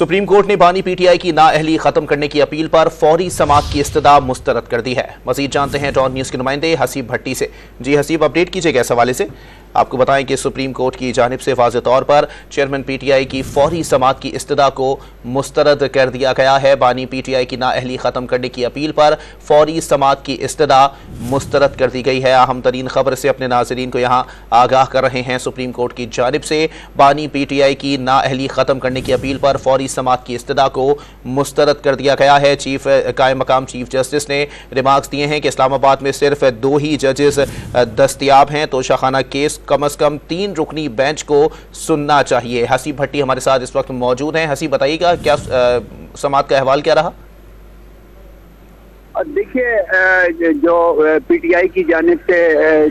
Supreme court ने बानी PTI की नाअहली खत्म करने की अपील पर फौरी समाअत की इस्तदा मुस्तरद कर दी है। मजीद जानते हैं डॉन न्यूज के नुमाइंदे हसीब भट्टी से। जी हसीब, अपडेट कीजिएगा इस हवाले से। आपको बताएं कि सुप्रीम कोर्ट की जानिब से वाज़ेह तौर पर चेयरमैन पीटीआई की फौरी समाअत की इस्तदा को मुस्तरद कर दिया गया है। बानी पीटीआई की नाअहली खत्म करने की अपील पर फौरी समाअत की इस्तदा मुस्तरद कर दी गई है। अहम तरीन खबर से अपने नाज़रीन को यहाँ आगाह कर रहे हैं। सुप्रीम कोर्ट की जानिब से बानी पीटीआई की नाअहली खत्म करने की अपील पर फौरी समाअत की इस्तदा को मुस्तरद कर दिया गया है। चीफ कायम मकाम चीफ जस्टिस ने रिमार्क्स दिए हैं कि इस्लामाबाद में सिर्फ 2 ही जजेस दस्तयाब हैं, तो शाखाना केस कम अज कम 3 रुकनी बेंच को सुनना चाहिए। हसीब भट्टी हमारे साथ इस वक्त मौजूद हैं। हसीब, बताइएगा क्या समाअत का अहवाल क्या रहा? देखिए, जो पीटीआई की जानिब से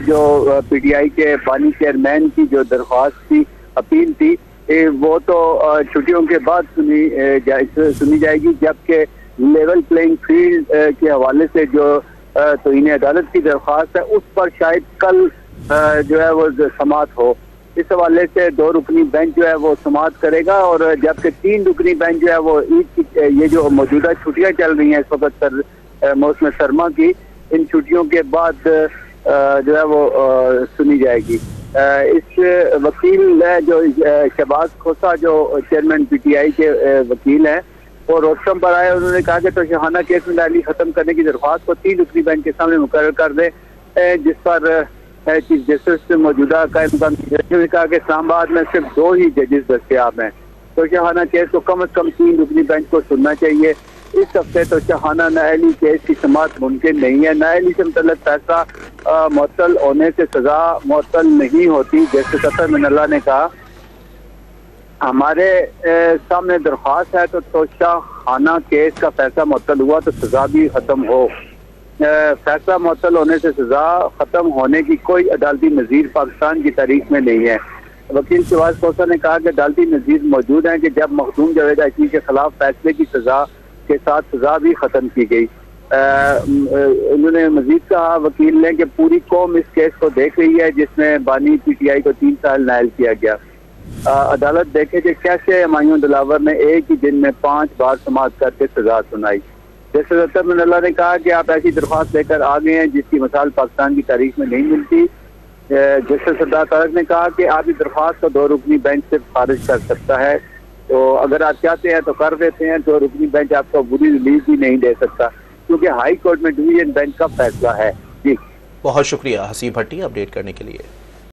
जो पीटीआई के बानी चेयरमैन की जो दरख्वास्त थी, अपील थी, वो तो छुट्टियों के बाद सुनी जाएगी, जबकि लेवल प्लेइंग फील्ड के हवाले से जो तौहीन अदालत की दरख्वास्त है उस पर शायद कल जो है वो समाअत हो। इस हवाले से 2 रुकनी बेंच जो है वो समाअत करेगा, और जबकि 3 रुकनी बेंच जो है वो ईद की ये जो मौजूदा छुट्टियां चल रही हैं इस वक्त मौसम सरमा की, इन छुट्टियों के बाद जो है वो सुनी जाएगी। इस वकील जो शहबाज खोसा जो चेयरमैन पीटीआई के वकील हैं वो रोस्टम पर आए। उन्होंने कहा कि तोशाखाना केस में नाअहली खत्म करने की दरख्वास्त को 3 रुकनी बेंच के सामने मुकर्रर कर दे, जिस पर चीफ जस्टिस मौजूदा कायम मकाम ने कहा कि इस्लामाबाद में सिर्फ 2 ही जजेस दस्तयाब हैं, तोशाखाना केस को कम से कम 3 रुकनी बेंच को सुनना चाहिए। इस हफ्ते तोशाखाना नाअहली केस की समाअत मुमकिन नहीं है। नाअहली से मुतल्लिक फैसला मुअत्तल होने से सजा मुअत्तल नहीं होती। जैसे सत्तर मिनल्ला ने कहा, हमारे सामने दरख्वास्त है तो तोशाखाना केस का फैसला मुअत्तल हुआ तो सजा भी खत्म हो। फैसला मुअत्तल होने से सजा खत्म होने की कोई अदालती नज़ीर पाकिस्तान की तारीख में नहीं है। वकील शहबाज खोसा ने कहा कि अदालती नज़ीर मौजूद हैं कि जब मखदूम जावेद आईची के खिलाफ फैसले की सजा के साथ सजा भी खत्म की गई। उन्होंने मजीद कहा वकील ने कि पूरी कौम इस केस को देख रही है जिसमें बानी पीटीआई को 3 साल नायल किया गया। अदालत देखे कि कैसे हुमायूं दिलावर ने एक ही दिन में 5 बार समाअत करके सजा सुनाई। जैसे सत्तर मिनल्ला ने कहा कि आप ऐसी दरख्वास्त लेकर आ गए हैं जिसकी मिसाल पाकिस्तान की तारीख में नहीं मिलती। जैसे सरदार तारक ने कहा कि आप इस दरख्वास्त को 2 रुकनी बेंच से खारिज कर सकता है, तो अगर आप चाहते हैं तो कर देते हैं। 2 रुकनी बेंच आपको बुरी रिलीज भी नहीं दे सकता क्योंकि हाई कोर्ट में डिवीजन बेंच का फैसला है। जी, बहुत शुक्रिया हसीब भट्टी अपडेट करने के लिए।